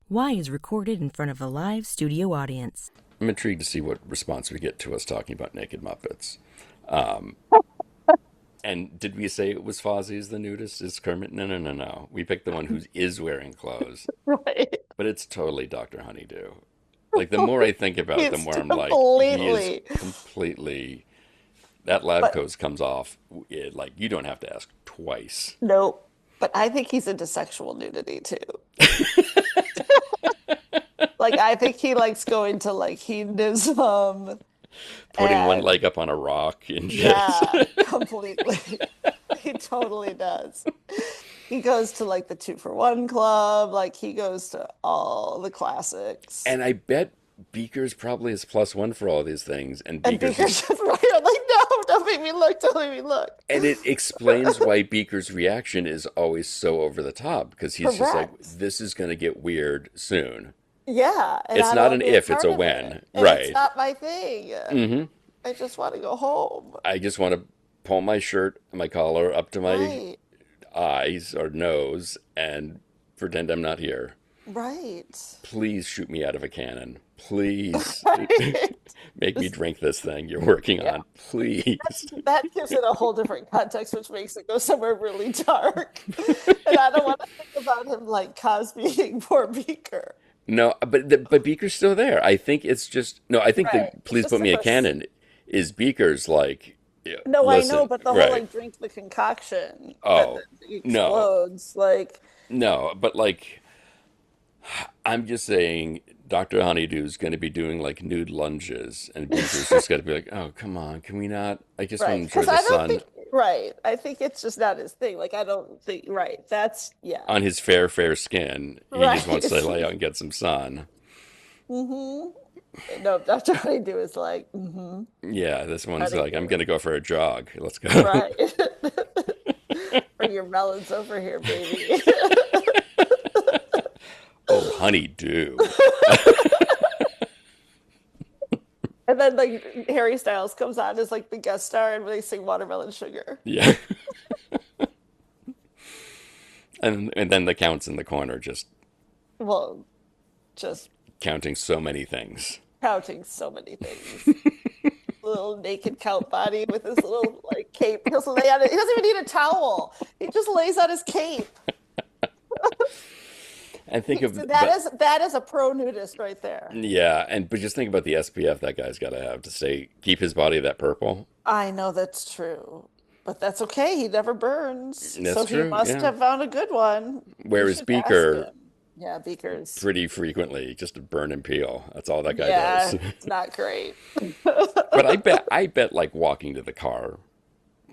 Y is recorded in front of a live studio audience. I'm intrigued to see what response we get to us talking about naked Muppets. Um, and did we say it was Fozzie's the nudist? Is Kermit? No, no, no, no. We picked the one who is wearing clothes, Right. but it's totally Dr. Honeydew. Like, the more I think about it, the He's more I'm like, he is completely. completely. That lab But coat comes off, like, you don't have to ask twice. no. But I think he's into sexual nudity too. Like I think he likes going to like hedonism Putting one and leg up on a rock and just. yeah, completely. He totally does. He goes to like the 2 for 1 club, like he goes to all the classics. And I bet Beaker's probably is +1 for all these things, and And Beaker's Beaker's just right. I'm like, no, don't make me look, don't make me look. and it explains why Beaker's reaction is always so over the top because he's just like, Correct. this is going to get weird soon. Yeah, and It's I don't not want an to be a if, it's part a of it. when. And it's Right. not my thing. hmm I just want to go home. I just want to pull my shirt, my collar up to my Right, eyes or nose and pretend I'm not here. right, Please shoot me out of a cannon. Please right. make me This, drink this thing you're working yeah, on. Please. that gives it a whole different context, which makes it go somewhere really dark. And I don't want to think about him like Cosbying poor Beaker. No, but Beaker's still there. I think it's just no. I think the Right. It's please just put a me a cannon is Beaker's like, yeah, no, I know, listen, but the whole right? like drink the concoction that Oh then no, explodes, like no, but like I'm just saying, Doctor Honeydew's going to be doing like nude lunges, and Beaker's just got to be like, oh come on, can we not? I just want to right. enjoy Because the I don't sun think right. I think it's just not his thing. Like I don't think right. That's yeah. on his fair skin. He just Right. wants to lay out and get some sun. hmm No, Dr. Honeydew is like, Yeah, this one's like, I'm Honeydew. going to go for a jog. Let's go. Right. Bring your melons over here, baby. Oh, honeydew. And then like Harry Styles comes on as like the guest star and they sing Watermelon Sugar. Yeah. And then the counts in the corner just Well, just counting so many things. counting so many things. Little naked count body with his little like cape. He'll lay on it. He doesn't even need a towel. He just lays on his cape. And think of That is a pro nudist right there. yeah, but just think about the SPF that guy's got to have to stay keep his body that purple. I know that's true, but that's okay. He never burns, That's so he true. must Yeah. have found a good one. You Whereas should ask Beaker him. Yeah, Beaker's. pretty frequently just a burn and peel. That's all that guy Yeah, does. it's not great. But I bet like walking to the car,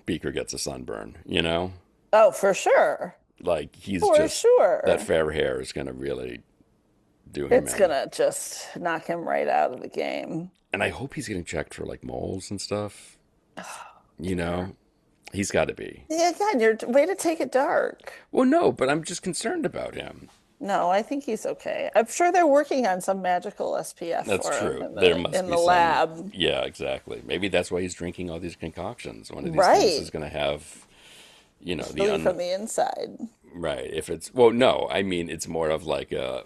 Beaker gets a sunburn, you know? Oh, for sure. Like he's For just that sure. fair hair is going to really do him It's in. gonna just knock him right out of the game. And I hope he's getting checked for like moles and stuff. Oh, You dear. know, he's got to be. Yeah, again, you're way to take it dark. Well, no, but I'm just concerned about him. No, I think he's okay. I'm sure they're working on some magical SPF That's for him true. There must in be the some. lab. Yeah, exactly. Maybe that's why he's drinking all these concoctions. One of these things Right. is going to have, the Kill you from the inside. right. If it's well, no, I mean it's more of like a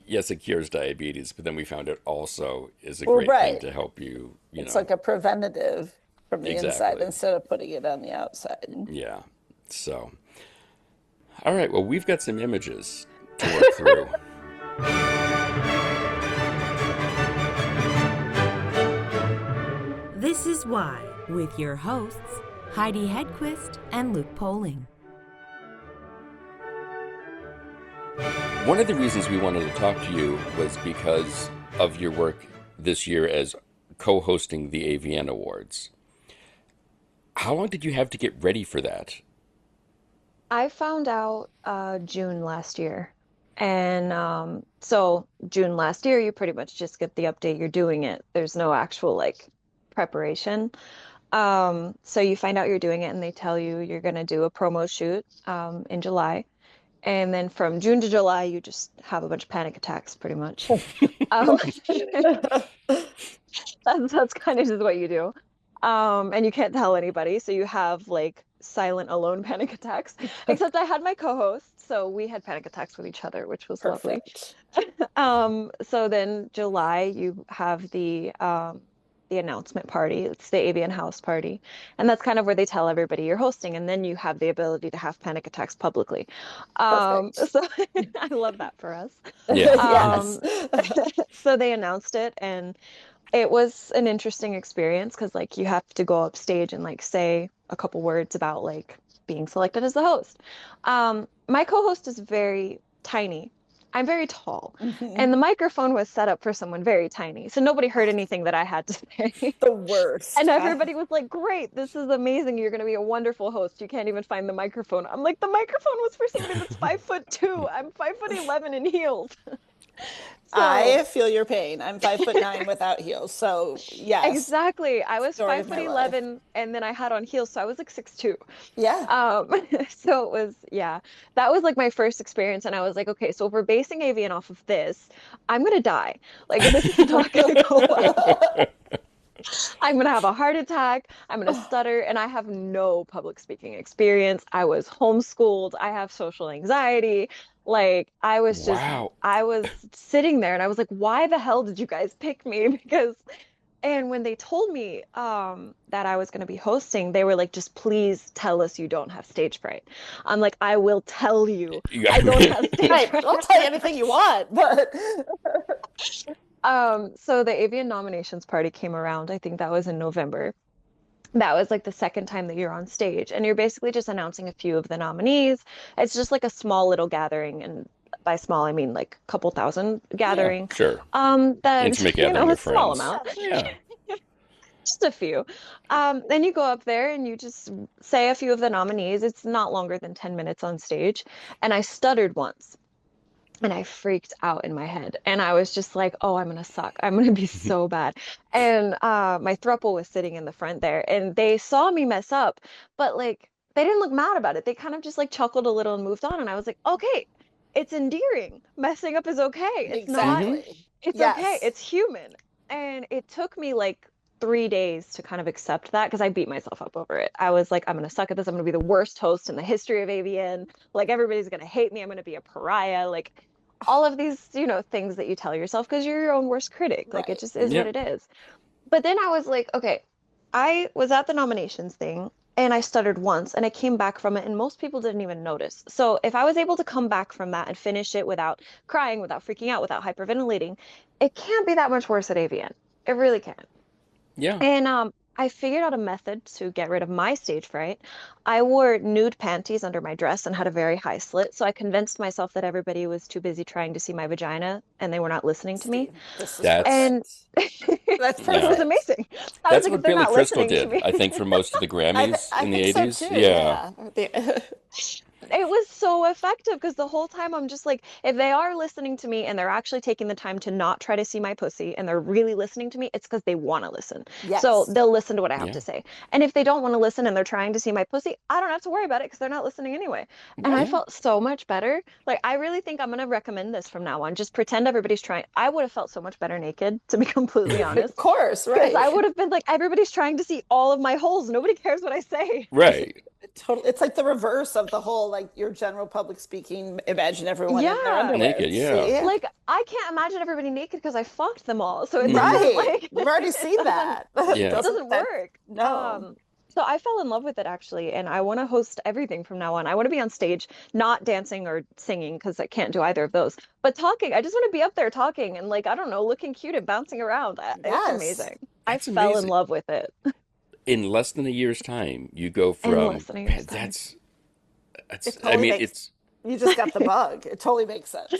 yes, it cures diabetes, but then we found it also is a Well, great thing right. to help you. It's like a preventative from the inside Exactly. instead of putting it on the outside. Yeah. So, all right. Well, we've got some images to work through. This is Why, with your hosts, Heidi Hedquist and Luke Poling. One of the reasons we wanted to talk to you was because of your work this year as co-hosting the AVN Awards. How long did you have to get ready for that? I found out June last year. And so June last year, you pretty much just get the update you're doing it. There's no actual like preparation. So you find out you're doing it and they tell you you're going to do a promo shoot in July. And then from June to July, you just have a bunch of panic attacks pretty much. Um, that's kind of just what you do. And you can't tell anybody. So you have like silent alone panic attacks. Except I had my co-hosts. So we had panic attacks with each other, which was lovely. Perfect. So then July, you have the announcement party. It's the AVN house party. And that's kind of where they tell everybody you're hosting, and then you have the ability to have panic attacks publicly. Perfect. So I love that for us. Yeah. Yes. So they announced it, and it was an interesting experience because like you have to go up stage and like say a couple words about like being selected as the host. My co-host is very tiny. I'm very tall, Mhm. and the microphone was set up for someone very tiny, so nobody heard anything that I had to say. The worst. And everybody was like, "Great, this is amazing. You're going to be a wonderful host. You can't even find the microphone." I'm like, "The microphone was for somebody that's 5'2". I'm 5'11" in heels. So I feel your pain. I'm 5'9" without heels. So yes, exactly. I was story five of foot my life. 11 and then I had on heels, so I was like 6'2". Yeah. Um, so it was, yeah, that was like my first experience. And I was like, okay, so if we're basing AVN off of this, I'm gonna die. Like this is not gonna go well. I'm gonna have a heart attack. I'm gonna stutter, and I have no public speaking experience. I was homeschooled. I have social anxiety. Like Wow. I was sitting there and I was like, why the hell did you guys pick me? Because, and when they told me that I was gonna be hosting, they were like, just please tell us you don't have stage fright. I'm like, I will tell you I don't have stage Right. fright. I'll tell you anything you want, but So the AVN nominations party came around. I think that was in November. That was like the second time that you're on stage, and you're basically just announcing a few of the nominees. It's just like a small little gathering, and by small I mean like a couple thousand Yeah, gathering. sure. That Intimate gathering a of small friends. amount, Yeah. just a few. Then you go up there and you just say a few of the nominees. It's not longer than 10 minutes on stage, and I stuttered once. And I freaked out in my head. And I was just like, oh, I'm gonna suck. I'm gonna be so bad. And my throuple was sitting in the front there and they saw me mess up, but like they didn't look mad about it. They kind of just like chuckled a little and moved on. And I was like, okay, it's endearing. Messing up is okay. It's not, Hmm. exactly. it's okay. Yes. It's human. And it took me like 3 days to kind of accept that because I beat myself up over it. I was like, I'm gonna suck at this. I'm gonna be the worst host in the history of AVN. Like everybody's gonna hate me. I'm gonna be a pariah. Like all of these, things that you tell yourself because you're your own worst critic. Like it Right. just is what Yep. it is. But then I was like, okay, I was at the nominations thing and I stuttered once and I came back from it and most people didn't even notice. So if I was able to come back from that and finish it without crying, without freaking out, without hyperventilating, it can't be that much worse at AVN. It really can't. Yeah. And I figured out a method to get rid of my stage fright. I wore nude panties under my dress and had a very high slit. So I convinced myself that everybody was too busy trying to see my vagina and they were not listening to me. See, this is That's And perfect. it That's yeah. was perfect. amazing. I was That's like, if what they're Billy not Crystal listening to did, me, I think, for most of the Grammys I in the think so 80s. too. Yeah. Yeah. it was so effective because the whole time I'm just like, if they are listening to me and they're actually taking the time to not try to see my pussy and they're really listening to me, it's because they want to listen. So Yes. they'll listen to what I have Yeah. to say. And if they don't want to listen and they're trying to see my pussy, I don't have to worry about it because they're not listening anyway. And I Right. felt so much better. Like, I really think I'm going to recommend this from now on. Just pretend everybody's trying. I would have felt so much better naked, to be completely Of honest. course, Because I right. would have been like, everybody's trying to see all of my holes. Nobody cares what I say. Right. Totally. It's like the reverse of the whole like your general public speaking, imagine everyone in their Yeah. underwear. Naked. Yeah. See? Like I can't imagine everybody naked because I fucked them all. So it Hmm. doesn't Right. like We've already it seen doesn't that. Yeah. it Doesn't doesn't that work. no. So I fell in love with it actually, and I want to host everything from now on. I want to be on stage, not dancing or singing because I can't do either of those, but talking. I just want to be up there talking and like I don't know, looking cute and bouncing around. It's Yes. amazing. I That's fell in amazing. love with it In less than a year's time, you go in from less than a year's time. It I totally mean, makes it's you just got the bug. It totally makes sense.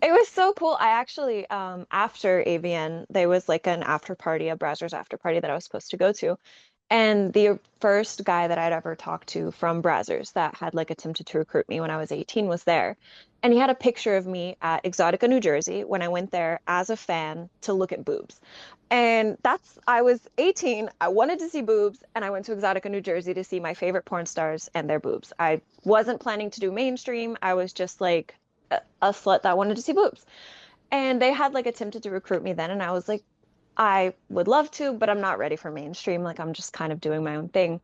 It was so cool. I actually, after AVN, there was like an after party, a Brazzers after party that I was supposed to go to. And the first guy that I'd ever talked to from Brazzers that had like attempted to recruit me when I was 18 was there. And he had a picture of me at Exotica, New Jersey, when I went there as a fan to look at boobs. And I was 18, I wanted to see boobs, and I went to Exotica, New Jersey to see my favorite porn stars and their boobs. I wasn't planning to do mainstream. I was just like a slut that wanted to see boobs. And they had like attempted to recruit me then, and I was like, I would love to, but I'm not ready for mainstream. Like I'm just kind of doing my own thing.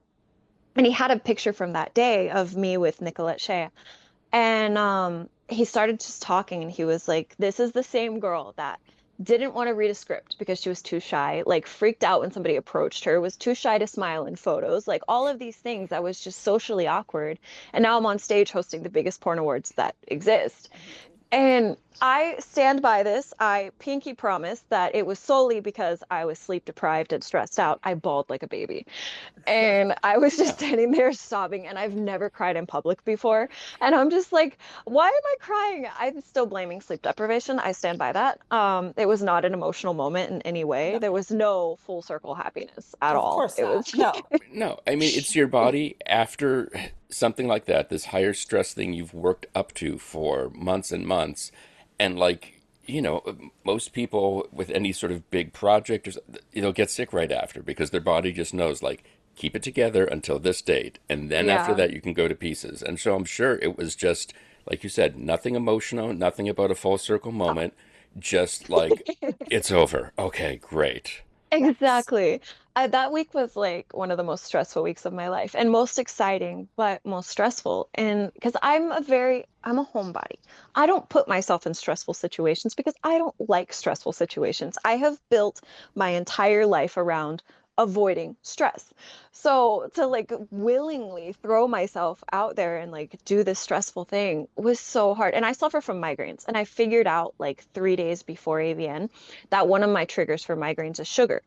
And he had a picture from that day of me with Nicolette Shea. And he started just talking, and he was like, this is the same girl that didn't want to read a script because she was too shy, like freaked out when somebody approached her, was too shy to smile in photos, like all of these things that was just socially awkward. And now I'm on stage hosting the biggest porn awards that exist. I mean, And I stand by this. I pinky promise that it was solely because I was sleep deprived and stressed out. I bawled like a baby. And I was just standing there sobbing, and I've never cried in public before. And I'm just like, why am I crying? I'm still blaming sleep deprivation. I stand by that. It was not an emotional moment in any way. no, There was no full circle happiness at of all. course It not. was No. No, I mean, it's your body after something like that, this higher stress thing you've worked up to for months and months. And like, most people with any sort of big project, get sick right after because their body just knows, like, keep it together until this date. And then after yeah. that, you can go to pieces. And so I'm sure it was just, like you said, nothing emotional, nothing about a full circle moment, just like, it's over. Okay, great. Exactly. That week was like one of the most stressful weeks of my life and most exciting, but most stressful. And because I'm a homebody. I don't put myself in stressful situations because I don't like stressful situations. I have built my entire life around avoiding stress. So to like willingly throw myself out there and like do this stressful thing was so hard. And I suffer from migraines. And I figured out like 3 days before AVN that one of my triggers for migraines is sugar.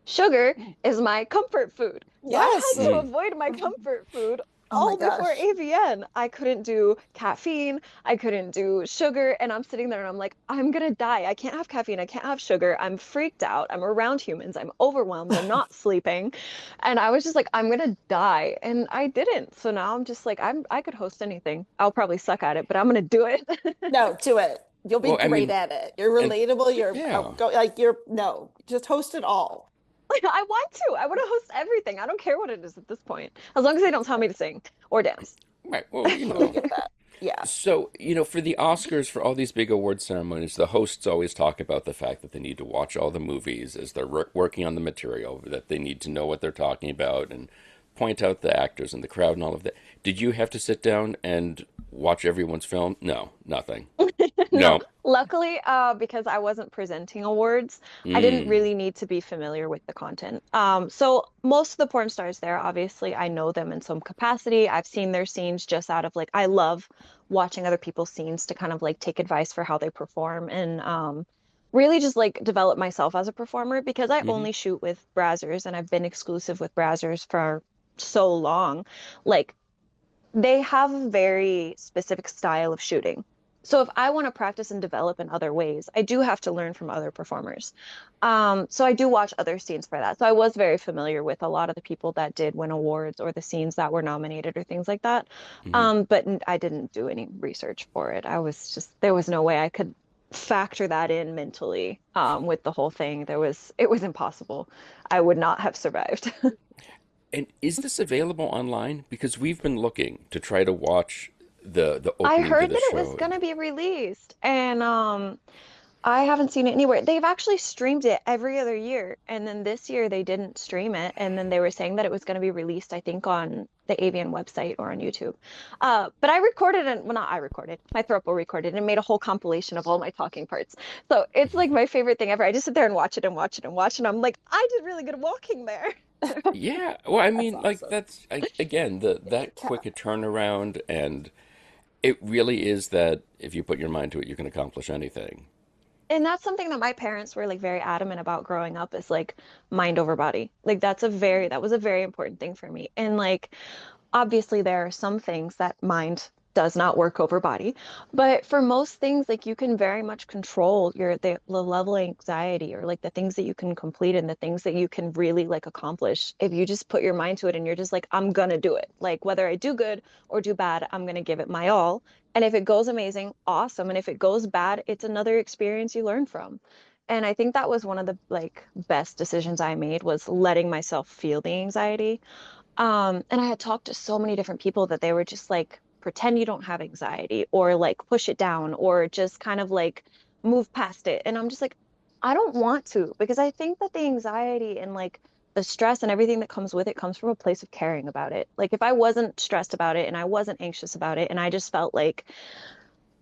Sugar is my comfort food. So I Yes. had to Mm. avoid my comfort food Oh my all before gosh. AVN. I couldn't do caffeine, I couldn't do sugar, and I'm sitting there and I'm like, I'm gonna die. I can't have caffeine, I can't have sugar. I'm freaked out. I'm around humans. I'm overwhelmed. I'm not sleeping. And I was just like, I'm gonna die. And I didn't. So now I'm just like, I could host anything. I'll probably suck at it, but I'm gonna do it. No, do it. You'll be Well, I great mean, at it. You're and relatable. You're yeah. outgoing. Like no, just host it all. Like, I want to. I want to host everything. I don't care what it is at this point, as long as they don't tell me to sing or dance. Right. Well, Totally get that. Yeah. So, for the Oscars, for all these big award ceremonies, the hosts always talk about the fact that they need to watch all the movies as they're working on the material, that they need to know what they're talking about and point out the actors and the crowd and all of that. Did you have to sit down and watch everyone's film? No, nothing. No, No. luckily, because I wasn't presenting awards, I didn't Mm. really need to be familiar with the content. So most of the porn stars there, obviously, I know them in some capacity. I've seen their scenes just out of like, I love watching other people's scenes to kind of like take advice for how they perform and really just like develop myself as a performer because I Hmm. only shoot with Brazzers and I've been exclusive with Brazzers for so long. Like they have a very specific style of shooting. So if I want to practice and develop in other ways, I do have to learn from other performers. So I do watch other scenes for that. So I was very familiar with a lot of the people that did win awards or the scenes that were nominated or things like that. Hmm. But I didn't do any research for it. I was just, there was no way I could factor that in mentally with the whole thing. It was impossible. I would not have survived. And is this available online? Because we've been looking to try to watch the I opening to heard the that it was show. going to be released, and I haven't seen it anywhere. They've actually streamed it every other year, and then this year they didn't stream it, and then they were saying that it was going to be released, I think, on the AVN website or on YouTube. But I recorded and well, not I recorded, my Throuple recorded and made a whole compilation of all my talking parts. So it's like my favorite thing ever. I just sit there and watch it and watch it and watch it, and I'm like, I did really good walking there. Yeah, well, I That's mean, like awesome. again, that Yeah. quick a turnaround, and it really is that if you put your mind to it, you can accomplish anything. And that's something that my parents were like very adamant about growing up is like mind over body. Like that was a very important thing for me. And like obviously there are some things that mind does not work over body, but for most things like you can very much control the level of anxiety or like the things that you can complete and the things that you can really like accomplish if you just put your mind to it and you're just like I'm gonna do it. Like whether I do good or do bad, I'm gonna give it my all. And if it goes amazing, awesome. And if it goes bad, it's another experience you learn from. And I think that was one of the like best decisions I made was letting myself feel the anxiety and I had talked to so many different people that they were just like, pretend you don't have anxiety or like push it down or just kind of like move past it. And I'm just like, I don't want to because I think that the anxiety and like the stress and everything that comes with it comes from a place of caring about it. Like if I wasn't stressed about it and I wasn't anxious about it and I just felt like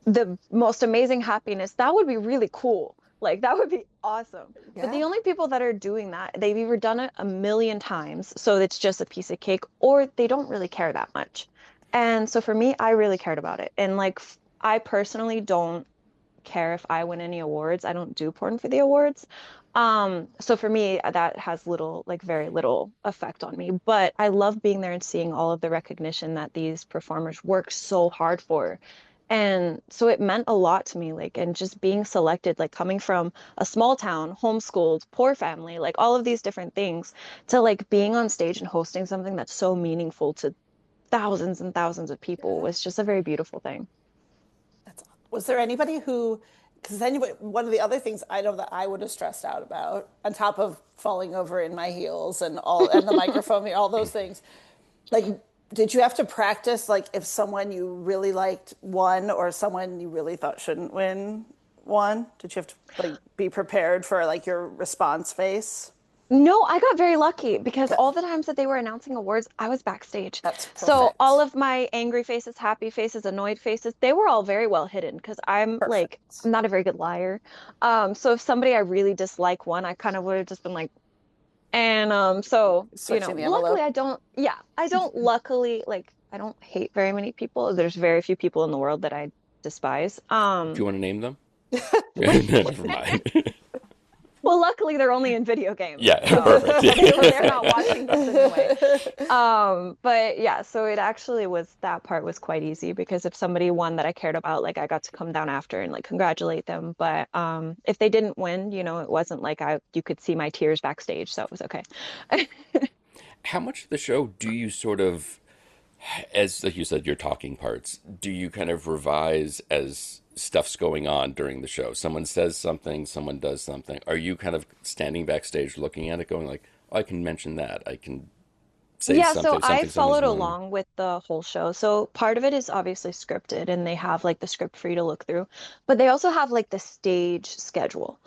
the most amazing happiness, that would be really cool. Like that would be awesome. But the Yeah. only people that are doing that, they've either done it a million times, so it's just a piece of cake, or they don't really care that much. And so for me, I really cared about it. And like I personally don't care if I win any awards. I don't do porn for the awards. So for me, that has little, like very little effect on me. But I love being there and seeing all of the recognition that these performers work so hard for. And so it meant a lot to me, like, and just being selected, like coming from a small town, homeschooled, poor family, like all of these different things, to like being on stage and hosting something that's so meaningful to thousands and thousands of people Yeah. was just a very beautiful thing. That's, was there anybody who, because anybody, one of the other things I know that I would have stressed out about, on top of falling over in my heels and all, and the microphone, all those things, like, did you have to practice, like, if someone you really liked won or someone you really thought shouldn't win won? Did you have to, like, be prepared for, like, your response face? No, I got very lucky because all the times that they were announcing awards, I was backstage. That's So all perfect. of my angry faces, happy faces, annoyed faces, they were all very well hidden because I'm like, Perfect. I'm not a very good liar. So if somebody I really dislike won, I kind of would have just been like, and so, Switching the luckily envelope. I don't, yeah, I don't luckily like I don't hate very many people. There's very few people in the world that I despise. Do you want to name them? Never mind. Well, luckily they're only in video games, Yeah, so perfect. they're not watching this anyway. But yeah, so it actually was that part was quite easy because if somebody won that I cared about, like I got to come down after and like congratulate them. But if they didn't win, it wasn't like I you could see my tears backstage, so it was okay. How much of the show do you sort of, as like you said, your talking parts, do you kind of revise as stuff's going on during the show? Someone says something, someone does something. Are you kind of standing backstage looking at it, going like, oh, I can mention that. I can say Yeah, so I something someone's followed doing. along with the whole show. So part of it is obviously scripted and they have like the script for you to look through, but they also have like the stage schedule.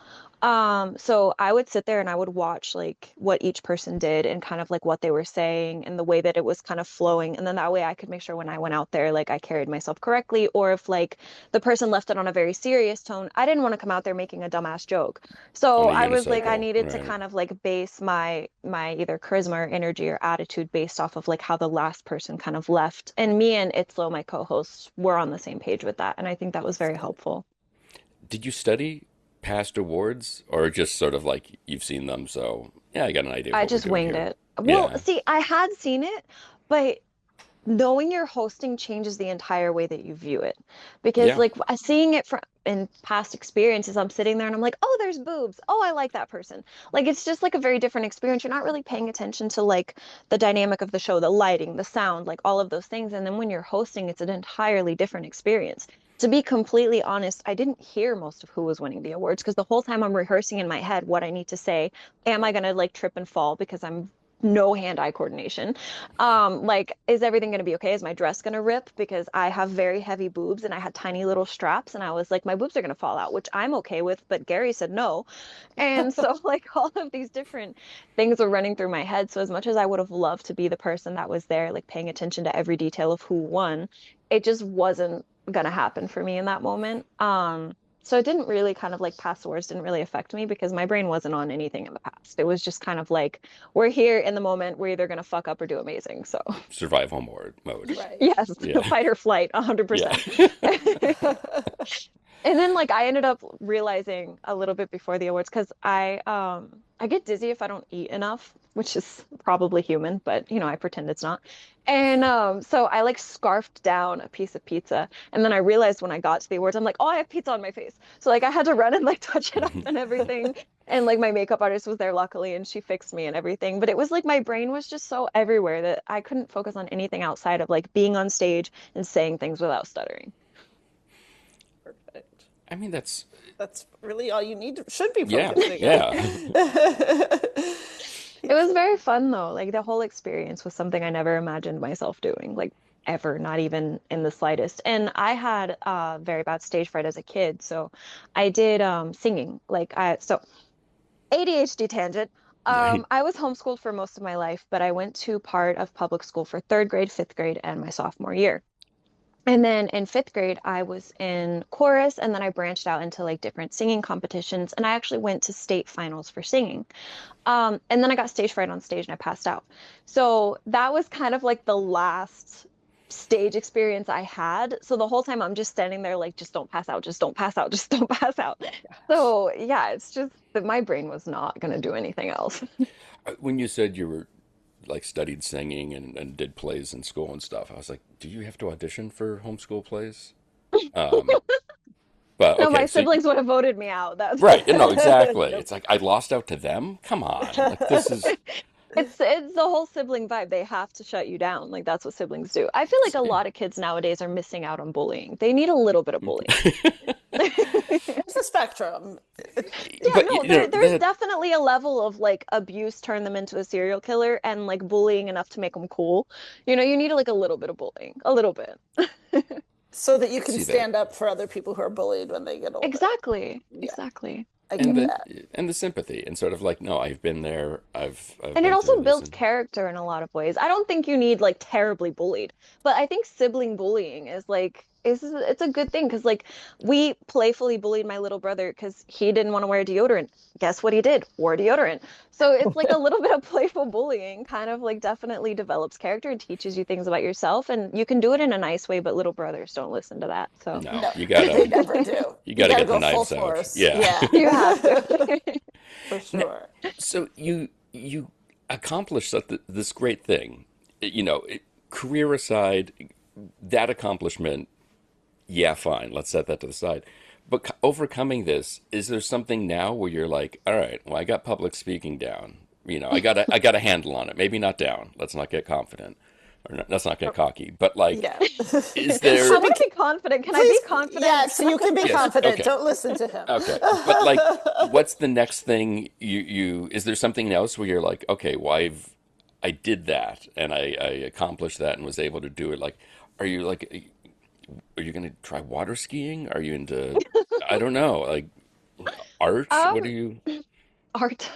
So I would sit there and I would watch like what each person did and kind of like what they were saying and the way that it was kind of flowing. And then that way I could make sure when I went out there, like I carried myself correctly, or if like the person left it on a very serious tone, I didn't want to come out there making a dumbass joke. On So a I was like, I unicycle, needed to right? kind of like base my either charisma or energy or attitude based off of like how the last person kind of left. And me and Itzlo, my co-hosts, were on the same page with that. And I think that was That's very good. helpful. Did you study past awards, or just sort of like you've seen them? So yeah, I got an idea of I what we're just doing winged here. it. Well, Yeah, see, I had seen it, but knowing your hosting changes the entire way that you view it. Because yeah. like seeing it from in past experiences, I'm sitting there and I'm like, oh, there's boobs. Oh, I like that person. Like it's just like a very different experience. You're not really paying attention to like the dynamic of the show, the lighting, the sound, like all of those things. And then when you're hosting, it's an entirely different experience. To be completely honest, I didn't hear most of who was winning the awards because the whole time I'm rehearsing in my head what I need to say. Am I gonna like trip and fall because I'm no hand-eye coordination? Like, is everything gonna be okay? Is my dress gonna rip? Because I have very heavy boobs and I had tiny little straps, and I was like, my boobs are gonna fall out, which I'm okay with, but Gary said no. And so, like, all of these different things were running through my head. So, as much as I would have loved to be the person that was there, like paying attention to every detail of who won, it just wasn't gonna happen for me in that moment. So it didn't really kind of like past words didn't really affect me because my brain wasn't on anything in the past. It was just kind of like we're here in the moment. We're either gonna fuck up or do amazing. So Survival mode. Right. yes, Yeah, fight or flight, yeah. 100%. And then like I ended up realizing a little bit before the awards because I get dizzy if I don't eat enough, which is probably human, but I pretend it's not. And so I like scarfed down a piece of pizza, and then I realized when I got to the awards, I'm like, oh, I have pizza on my face. So like I had to run and like touch it up and everything. And like my makeup artist was there luckily, and she fixed me and everything. But it was like my brain was just so everywhere that I couldn't focus on anything outside of like being on stage and saying things without stuttering. Perfect. I mean, That's really all you need to, should be yeah, focusing on. yeah. It was Pizza. very fun though. Like the whole experience was something I never imagined myself doing, like ever, not even in the slightest. And I had very bad stage fright as a kid, so I did singing. ADHD tangent. I was homeschooled for most of my life, but I went to part of public school for third grade, fifth grade, and my sophomore year. And then in fifth grade, I was in chorus, and then I branched out into like different singing competitions. And I actually went to state finals for singing. And then I got stage fright on stage and I passed out. So that was kind of like the last stage experience I had. So the whole time I'm just standing there like, just don't pass out, just don't pass out, just don't pass out. So yeah, it's just that my brain was not going to do anything else. When you said you were like studied singing and did plays in school and stuff, I was like, do you have to audition for homeschool plays? Um, but No, okay, my so siblings would have voted me out. That's right, no, exactly. Nope. It's like I lost out to them. Come on, like this is It's the whole sibling vibe. They have to shut you down. Like that's what siblings do. I feel like a lot of kids nowadays are missing out on bullying. They need a little bit of bullying. It's a spectrum. Yeah, but no, there's definitely a level of like abuse turn them into a serial killer and like bullying enough to make them cool. You need like a little bit of bullying, a little bit. So that you can see that. stand up for other people who are bullied when they get older. Exactly, Yeah, exactly. I and get the that. and the sympathy and sort of like, no, I've been there. I've And it been also through this, builds and character in a lot of ways. I don't think you need like terribly bullied, but I think sibling bullying is like it's a good thing because like we playfully bullied my little brother because he didn't want to wear deodorant. Guess what he did? Wore deodorant. So it's like a little bit of playful bullying kind of like definitely develops character and teaches you things about yourself and you can do it in a nice way, but little brothers don't listen to that. So no, No, you they gotta never do. you You gotta got to get the go full knives out. force. Yeah. Yeah, you have to. for Now, sure. so you accomplished this great thing, career aside, that accomplishment. Yeah, fine. Let's set that to the side. But overcoming this, is there something now where you're like, all right, well, I got public speaking down. I got a handle on it. Maybe not down. Let's not get confident, or not, let's not get cocky. But like, Yeah. is I there? want to be confident. Can I be Please, confident? yes, you can be Yes. confident. Okay. Don't listen to him. Okay. But like, what's the next thing you? Is there something else where you're like, okay, well, I did that and I accomplished that and was able to do it. Like, are you like? Are you going to try water skiing? Are you into, I don't know, like art? What are Um, you? art.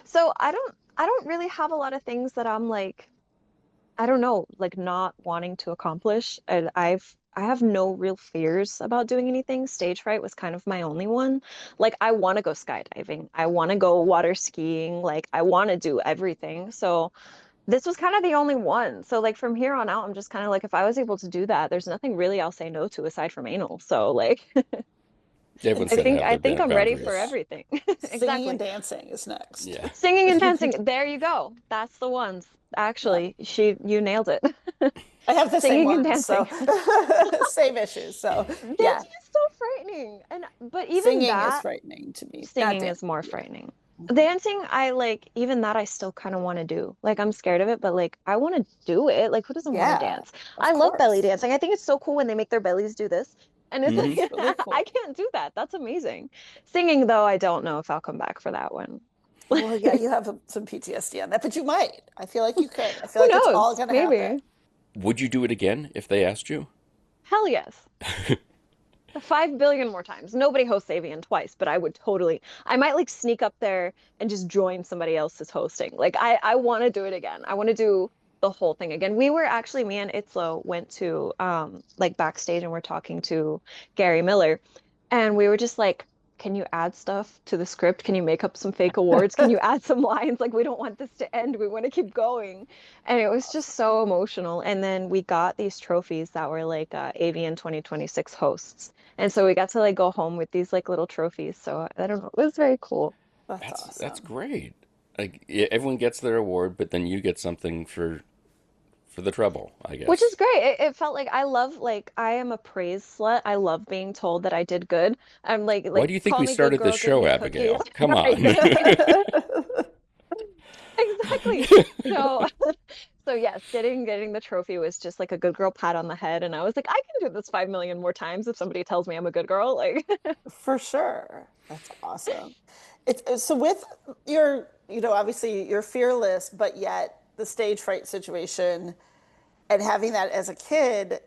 So I don't really have a lot of things that I'm like I don't know, like not wanting to accomplish. And I have no real fears about doing anything. Stage fright was kind of my only one. Like I want to go skydiving. I want to go water skiing. Like I want to do everything. So this was kind of the only one. So like from here on out, I'm just kind of like if I was able to do that, there's nothing really I'll say no to aside from anal. So like Everyone's I got to think have I their think I'm ready for boundaries. everything. Singing and Exactly. dancing is next. Yeah. Singing and dancing. There you go. That's the ones. Yeah. Actually, you nailed it. I have the same Singing and ones, so dancing. same issues. So yeah, Dancing is so frightening. And but even singing is that frightening to me. Not singing is dancing. more Yeah. frightening. Dancing, I like even that I still kind of want to do. Like I'm scared of it, but like I want to do it. Like who doesn't want to Yeah, dance? of I love belly course. dancing. I think it's so cool when they make their bellies do this. And it's Hmm. It's like really I cool. can't do that. That's amazing. Singing though, I don't know if I'll come back for that one. Well, yeah, you have some PTSD on that, but you might. I feel like you could. I feel Who like it's all knows? going to happen. Maybe. Would you do it again if they asked you? Hell yes. 5 billion more times. Nobody hosts AVN twice, but I would totally. I might like sneak up there and just join somebody else's hosting. Like I want to do it again. I want to do the whole thing again. We were actually me and Itzlo went to like backstage and we're talking to Gary Miller, and we were just like, can you add stuff to the script? Can you make up some fake awards? Can you add some lines? Like we don't want this to end. We want to keep going. And it was just so emotional. And then we got these trophies that were like AVN 2026 hosts. And so we got to like go home with these like little trophies. So I don't know. It was very cool. That's That's awesome. great. Like yeah, everyone gets their award, but then you get something for the trouble, I Which is guess. great. It felt like I love like I am a praise slut. I love being told that I did good. I'm Why like do you think call we me good started this girl, give show, me a cookie. Abigail? Come Right. on. Exactly. So so yes, getting the trophy was just like a good girl pat on the head and I was like I can do this 5 million more times if somebody tells me I'm a good girl. Like For sure. That's awesome. It's so with your, obviously you're fearless, but yet the stage fright situation and having that as a kid,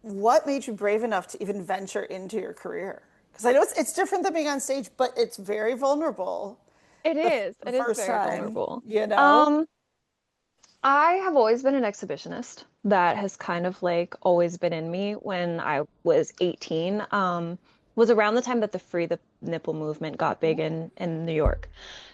what made you brave enough to even venture into your career? Because I know it's different than being on stage, but it's very vulnerable. It is. the It is first very time, vulnerable. you know? Um, I have always been an exhibitionist. That has kind of like always been in me when I was 18. Was around the time that the Free the Nipple movement got big in New York.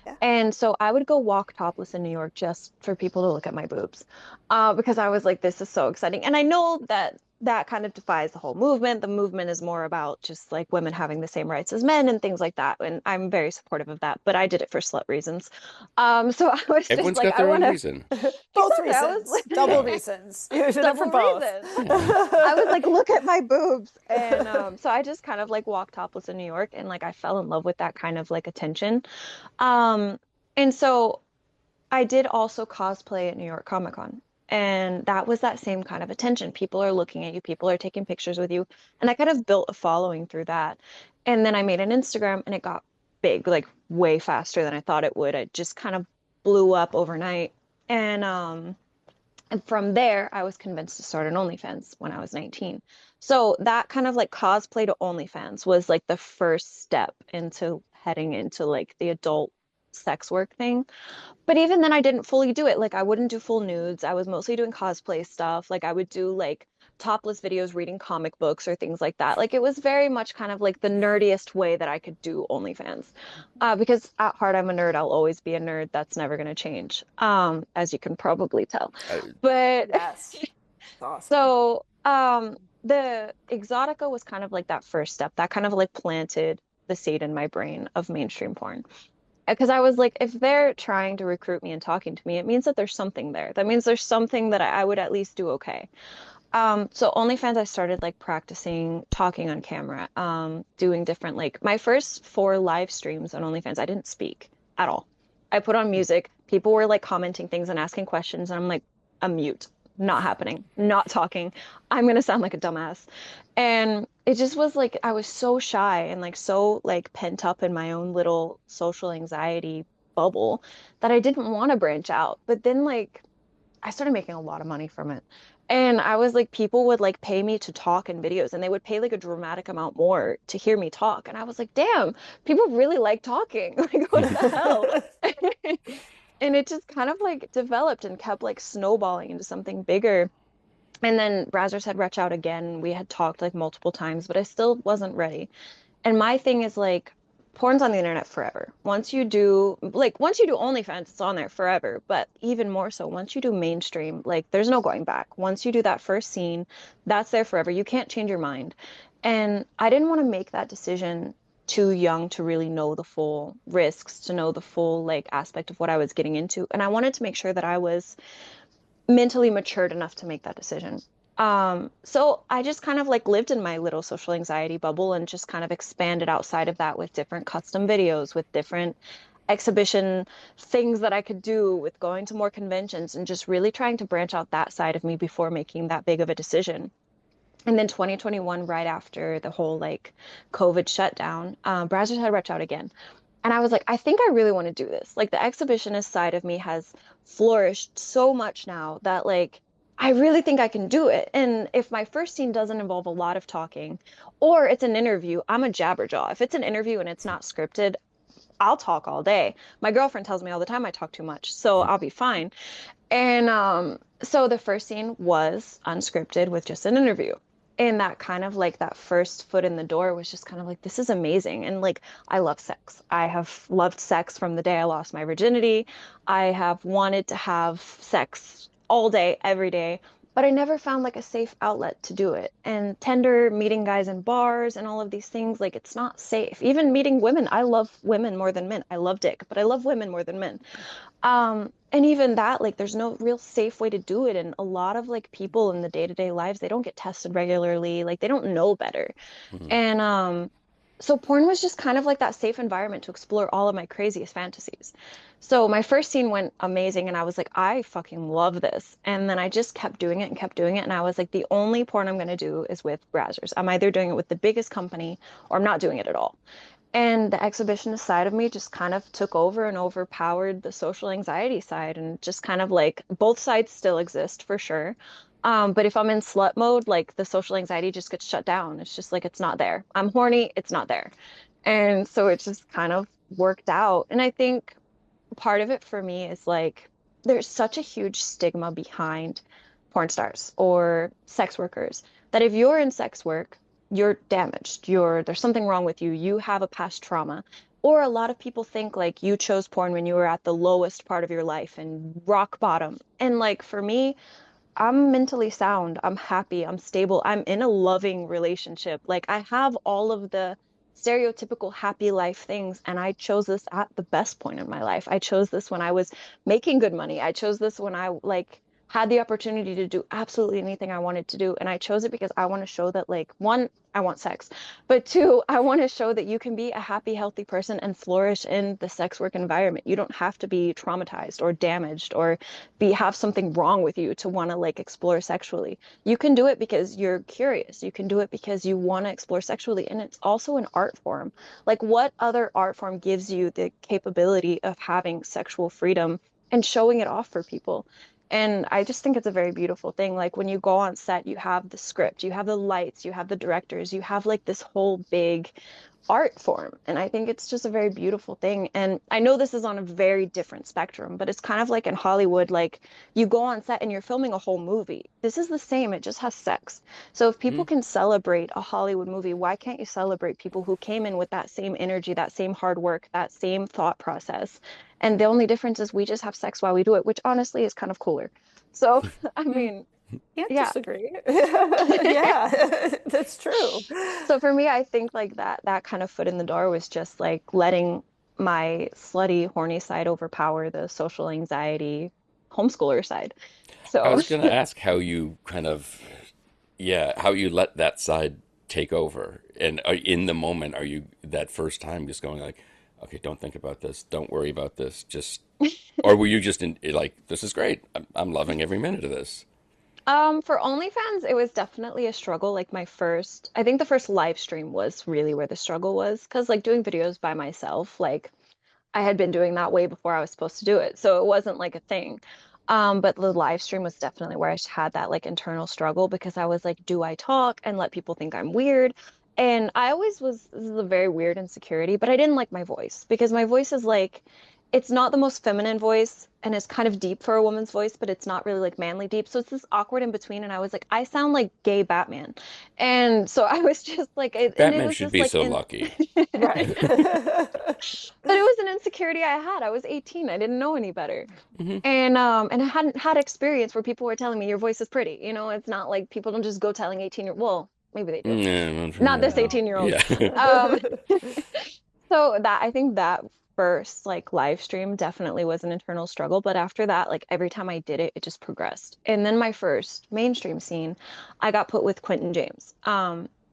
Yeah. And so I would go walk topless in New York just for people to look at my boobs, because I was like, this is so exciting. And I know that that kind of defies the whole movement. The movement is more about just like women having the same rights as men and things like that. And I'm very supportive of that, but I did it for slut reasons. So I was just Everyone's like, got I their want own to, reason. Both exactly. I was reasons, double Yeah. like, reasons. You did it for double both. reasons. Yeah. I was like, look at my boobs. And so I just kind of like walked topless in New York and like I fell in love with that kind of like attention. Um, and so I did also cosplay at New York Comic Con. And that was that same kind of attention. People are looking at you, people are taking pictures with you. And I kind of built a following through that. And then I made an Instagram and it got big, like way faster than I thought it would. It just kind of blew up overnight. And from there, I was convinced to start an OnlyFans when I was 19. So that kind of like cosplay to OnlyFans was like the first step into heading into like the adult sex work thing. But even then, I didn't fully do it. Like, I wouldn't do full nudes. I was mostly doing cosplay stuff. Like, I would do like topless videos reading comic books or things like that. Like, it was very much kind of like the nerdiest way that I could do OnlyFans. Because at heart, I'm a nerd. I'll always be a nerd. That's never going to change, as you can probably tell. I, But Yes. It's awesome. so, the Exotica was kind of like that first step that kind of like planted the seed in my brain of mainstream porn because I was like, if they're trying to recruit me and talking to me, it means that there's something there. That means there's something that I would at least do okay. So OnlyFans, I started like practicing talking on camera, doing different like my first 4 live streams on OnlyFans, I didn't speak at all. I put on music. People were like commenting things and asking questions, and I'm like, I'm mute. Not happening. Not talking. I'm gonna sound like a dumbass. And it just was like I was so shy and like so like pent up in my own little social anxiety bubble that I didn't want to branch out. But then like I started making a lot of money from it. And I was like, people would like pay me to talk in videos and they would pay like a dramatic amount more to hear me talk. And I was like, damn, people really like talking. Like, what the hell? And it just kind of like developed and kept like snowballing into something bigger. And then Brazzers had reached out again. We had talked like multiple times, but I still wasn't ready. And my thing is like porn's on the internet forever. Once you do OnlyFans, it's on there forever. But even more so, once you do mainstream, like there's no going back. Once you do that first scene, that's there forever. You can't change your mind. And I didn't want to make that decision too young to really know the full risks, to know the full like aspect of what I was getting into. And I wanted to make sure that I was mentally matured enough to make that decision. So I just kind of like lived in my little social anxiety bubble and just kind of expanded outside of that with different custom videos, with different exhibition things that I could do, with going to more conventions and just really trying to branch out that side of me before making that big of a decision. And then 2021, right after the whole like COVID shutdown, Brazzers had reached out again. And I was like, I think I really want to do this. Like the exhibitionist side of me has flourished so much now that like I really think I can do it. And if my first scene doesn't involve a lot of talking or it's an interview, I'm a jabberjaw. If it's an interview and it's not scripted, I'll talk all day. My girlfriend tells me all the time I talk too much, so I'll be fine. And so the first scene was unscripted with just an interview. And that kind of like that first foot in the door was just kind of like, this is amazing. And like, I love sex. I have loved sex from the day I lost my virginity. I have wanted to have sex all day, every day, but I never found like a safe outlet to do it. And Tinder, meeting guys in bars and all of these things, like it's not safe. Even meeting women, I love women more than men. I love dick, but I love women more than men. And even that, like, there's no real safe way to do it. And a lot of like people in the day-to-day lives, they don't get tested regularly. Like they don't know better. mhm. And so porn was just kind of like that safe environment to explore all of my craziest fantasies. So my first scene went amazing and I was like, I fucking love this. And then I just kept doing it and kept doing it. And I was like, the only porn I'm gonna do is with Brazzers. I'm either doing it with the biggest company or I'm not doing it at all. And the exhibitionist side of me just kind of took over and overpowered the social anxiety side and just kind of like both sides still exist for sure. But if I'm in slut mode, like the social anxiety just gets shut down. It's just like it's not there. I'm horny, it's not there. And so it just kind of worked out. And I think part of it for me is like there's such a huge stigma behind porn stars or sex workers that if you're in sex work, you're damaged. There's something wrong with you. You have a past trauma. Or a lot of people think like you chose porn when you were at the lowest part of your life and rock bottom. And like for me, I'm mentally sound. I'm happy. I'm stable. I'm in a loving relationship. Like I have all of the stereotypical happy life things, and I chose this at the best point in my life. I chose this when I was making good money. I chose this when I like had the opportunity to do absolutely anything I wanted to do. And I chose it because I want to show that like one, I want sex, but two, I want to show that you can be a happy, healthy person and flourish in the sex work environment. You don't have to be traumatized or damaged or be have something wrong with you to want to like explore sexually. You can do it because you're curious. You can do it because you want to explore sexually. And it's also an art form. Like what other art form gives you the capability of having sexual freedom and showing it off for people? And I just think it's a very beautiful thing. Like when you go on set, you have the script, you have the lights, you have the directors, you have like this whole big art form. And I think it's just a very beautiful thing. And I know this is on a very different spectrum, but it's kind of like in Hollywood, like you go on set and you're filming a whole movie. This is the same, it just has sex. So if people Hmm. can celebrate a Hollywood movie, why can't you celebrate people who came in with that same energy, that same hard work, that same thought process? And the only difference is we just have sex while we do it, which honestly is kind of cooler. So, I Hmm. mean, Can't yeah. disagree. Yeah, that's true. So for me, I think like that kind of foot in the door was just like letting my slutty, horny side overpower the social anxiety homeschooler side. I So was going to ask how you kind of, yeah, how you let that side take over. And in the moment, are you that first time just going like, okay, don't think about this, don't worry about this, just, or were you just in like, this is great, I'm loving every minute of this? for OnlyFans, it was definitely a struggle. Like my first, I think the first live stream was really where the struggle was, because like doing videos by myself, like I had been doing that way before I was supposed to do it. So it wasn't like a thing. But the live stream was definitely where I had that like internal struggle because I was like, do I talk and let people think I'm weird? And I always was, this is a very weird insecurity, but I didn't like my voice because my voice is like, it's not the most feminine voice and it's kind of deep for a woman's voice, but it's not really like manly deep. So it's this awkward in between. And I was like, I sound like gay Batman. And so I was just like, and it Batman was should just be like so in, lucky. Right. but it was an insecurity I had. I was 18. I didn't know any better. Hmm. And I hadn't had experience where people were telling me your voice is pretty. You know, it's not like people don't just go telling 18 year well, maybe they do. Not this No. 18-year-old. Yeah. Um, so that I think that first like live stream definitely was an internal struggle, but after that, like every time I did it, it just progressed. And then my first mainstream scene, I got put with Quentin James.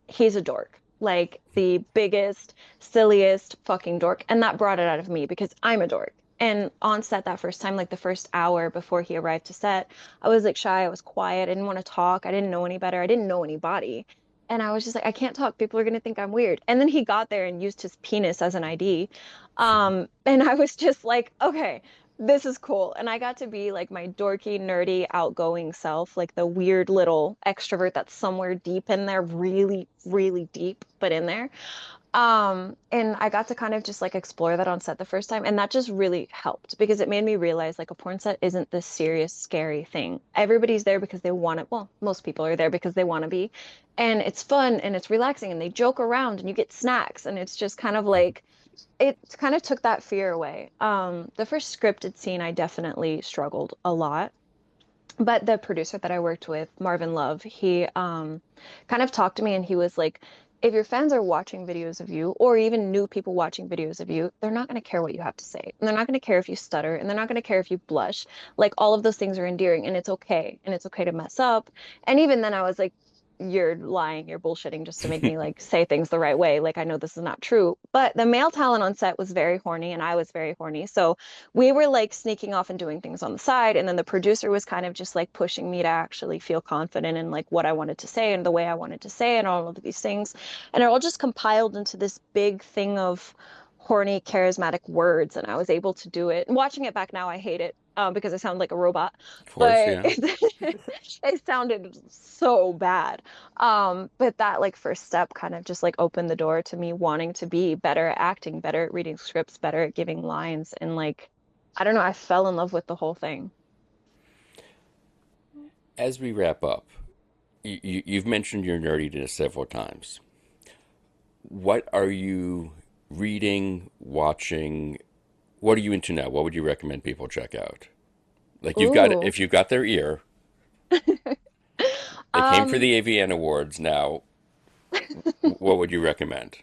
He's a dork, like the biggest, silliest fucking dork, and that brought it out of me because I'm a dork. And on set that first time, like the first hour before he arrived to set, I was like shy, I was quiet, I didn't want to talk, I didn't know any better, I didn't know anybody. And I was just like, I can't talk. People are gonna think I'm weird. And then he got there and used his penis as an ID. And I was just like, okay, this is cool. And I got to be like my dorky, nerdy, outgoing self, like the weird little extrovert that's somewhere deep in there, really, really deep, but in there. And I got to kind of just like explore that on set the first time, and that just really helped because it made me realize like a porn set isn't this serious, scary thing. Everybody's there because they want it. Well, most people are there because they want to be, and it's fun and it's relaxing and they joke around and you get snacks and it's just kind of like it kind of took that fear away. The first scripted scene, I definitely struggled a lot. But the producer that I worked with, Marvin Love, he kind of talked to me and he was like, if your fans are watching videos of you, or even new people watching videos of you, they're not going to care what you have to say. And they're not going to care if you stutter, and they're not going to care if you blush. Like all of those things are endearing, and it's okay. And it's okay to mess up. And even then, I was like, you're lying, you're bullshitting just to make me like say things the right way. Like I know this is not true. But the male talent on set was very horny, and I was very horny. So we were like sneaking off and doing things on the side, and then the producer was kind of just like pushing me to actually feel confident in like what I wanted to say and the way I wanted to say and all of these things, and it all just compiled into this big thing of horny charismatic words, and I was able to do it. And watching it back now, I hate it because I sound like a robot, Of course, but yeah. it sounded so bad. But that like first step kind of just like opened the door to me wanting to be better at acting, better at reading scripts, better at giving lines, and like I don't know, I fell in love with the whole thing. As we wrap up, you've mentioned your nerdiness several times. What are you reading, watching? What are you into now? What would you recommend people check out? Like Ooh. if you've got their ear, they came for Um, the AVN Awards now, what would you recommend?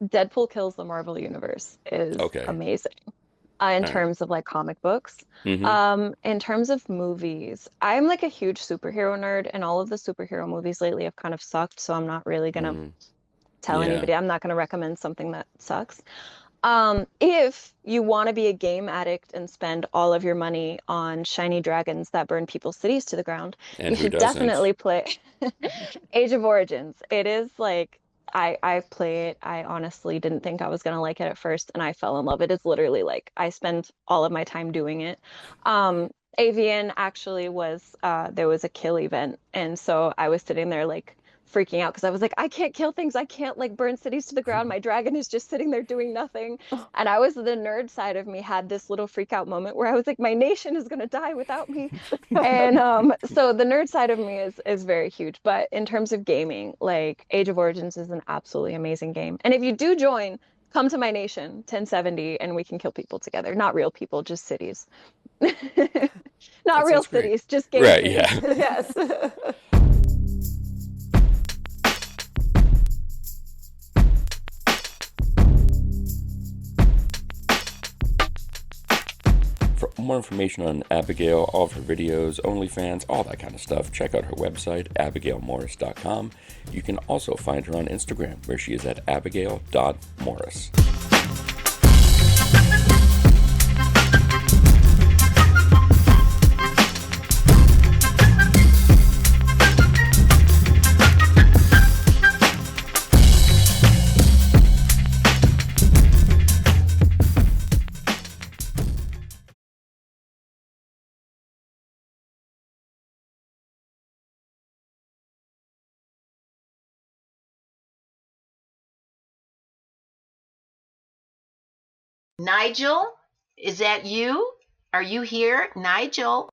Deadpool Kills the Marvel Universe is Okay. amazing in All right. terms of like comic books. Mm-hmm. In terms of movies, I'm like a huge superhero nerd, and all of the superhero movies lately have kind of sucked, so I'm not really gonna Mm-hmm. tell Yeah. anybody. I'm not gonna recommend something that sucks. If you want to be a game addict and spend all of your money on shiny dragons that burn people's cities to the ground, you And who should doesn't? definitely play Age of Origins. It is like I play it. I honestly didn't think I was gonna like it at first, and I fell in love. It is literally like I spend all of my time doing it. AVN actually was there was a kill event, and so I was sitting there like freaking out because I was like, I can't kill things. I can't like burn cities to the ground. My dragon is just sitting there doing nothing. And I was the nerd side of me had this little freak out moment where I was like, my nation is gonna die without me. And so the nerd side of me is very huge. But in terms of gaming, like Age of Origins is an absolutely amazing game. And if you do join, come to my nation, 1070, and we can kill people together. Not real people, just cities. Not That real sounds great. cities, just game Right, cities. yeah. Yes. For more information on Abigaiil, all of her videos, OnlyFans, all that kind of stuff, check out her website, abigailmorris.com. You can also find her on Instagram, where she is at abigail.morris. Nigel, is that you? Are you here, Nigel?